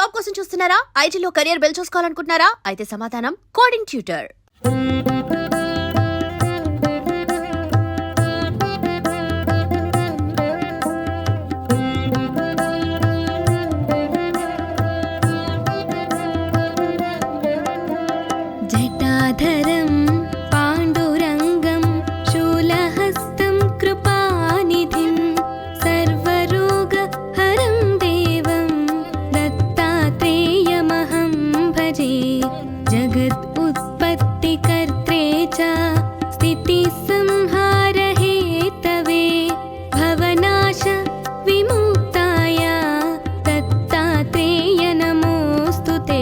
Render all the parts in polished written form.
Job కోసం చూస్తున్నారా? ఐటీలో కెరియర్ బిల్డ్ చూసుకోవాలనుకుంటున్నారా? అయితే సమాధానం కోడింగ్ ట్యూటర్. జటాధరం పాండురంగం శూలహస్తం కృపానిధిం సర్వరోగహరం దేవం దత్తాత్రేయమహం భజే. జగద్ ఉత్పత్తికర్త్రే చ స్థితిసంహారహేతవే భవనాశ విముక్తాయ దత్తాత్రేయ నమోస్తుతే.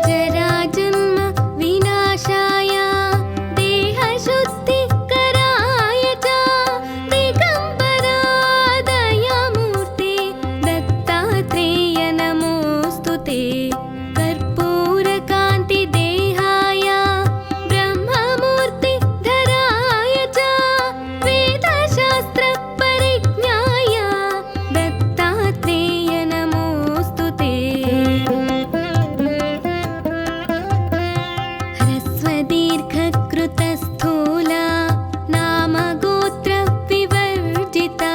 జరాజన్మ వినాశాయ దేహశుద్ధికరాయ చ దిగంబరాదయమూర్తే దత్తాత్రేయ నమోస్తుతే. కర్పూరకాంతి దేహాయ బ్రహ్మమూర్తి ధరాయ చ వేదశాస్త్ర పరిజ్ఞాయ దత్తాత్రేయ నమోస్తుతే. హ్రస్వదీర్ఘకృతస్థూలా నామగోత్ర వివర్జితా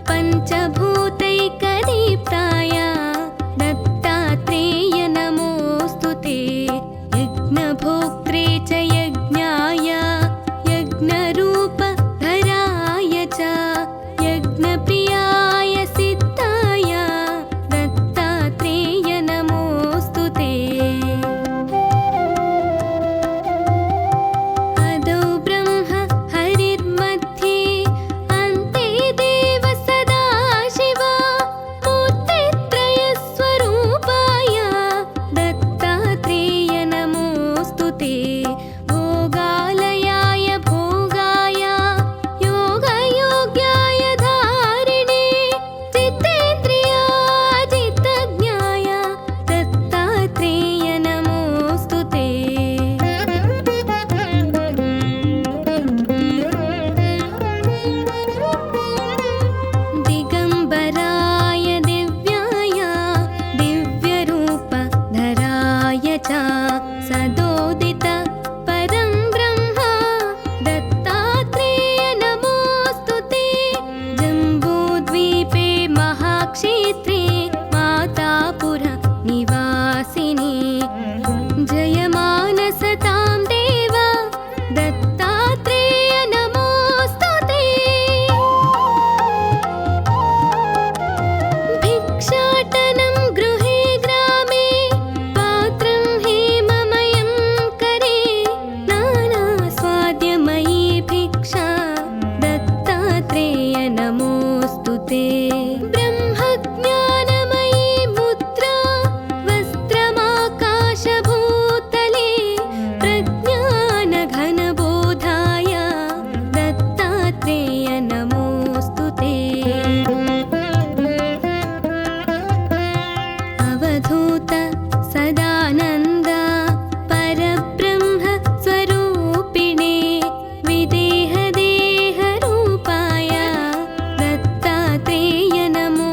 పంచభూతైకదీప్తాయ దత్తాత్రేయ నమోస్తుతే. యజ్ఞభోక్త్రే చ యజ్ఞాయ యజ్ఞరూపధరాయ చ యజ్ఞప్రియాయ సిద్ధాయ దత్తాత్రేయ నమోస్తుతే. అదౌ బ్రహ్మ హరిర్मध्ये अन्ते देव सदाशिव मूर्तित्रयस्वरूपाय दत्तात्रेय नमोस्तुते. भोगालयाय भोगाय योगयोग्याय धारिणे चित्तेन्द्रियाजितज्ञाय दत्तात्रेय नमोस्तुते. दिगंबराय दिव्याय दिव्यरूपधराय च सदोदित परं ब्रह्म दत्तात्रेय नमोस्तुते. जम्बूद्वीपे महाक्षेत्रे मातापुर निवासिनी जयमानसतां देव दत्तात्रेय नमोस्तुते. भिक्षाटनं गृहे ग्रामे पात्रं हेममयं करे नानास्वाद्यमयी भिक्षा दत्तात्रेय नमोस्तुते. ब्रह्मज्ञानमयी मुद्रा वस्त्रमाकाशभूतले प्रज्ञानघनबोधाय दत्तात्रेय नमोस्तुते. अवधूत सदानन्द परब्रह्म स्वरूपिणे विदेहदेहरूपाय दत्तात्रेय नमो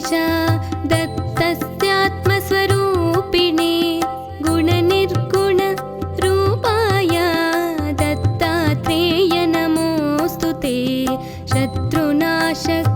ईशा दत्तस्यात्मस्वरूपिणे गुणनिर्गुण रूपाय दत्तात्रेय नमोऽस्तु ते शत्रुनाशक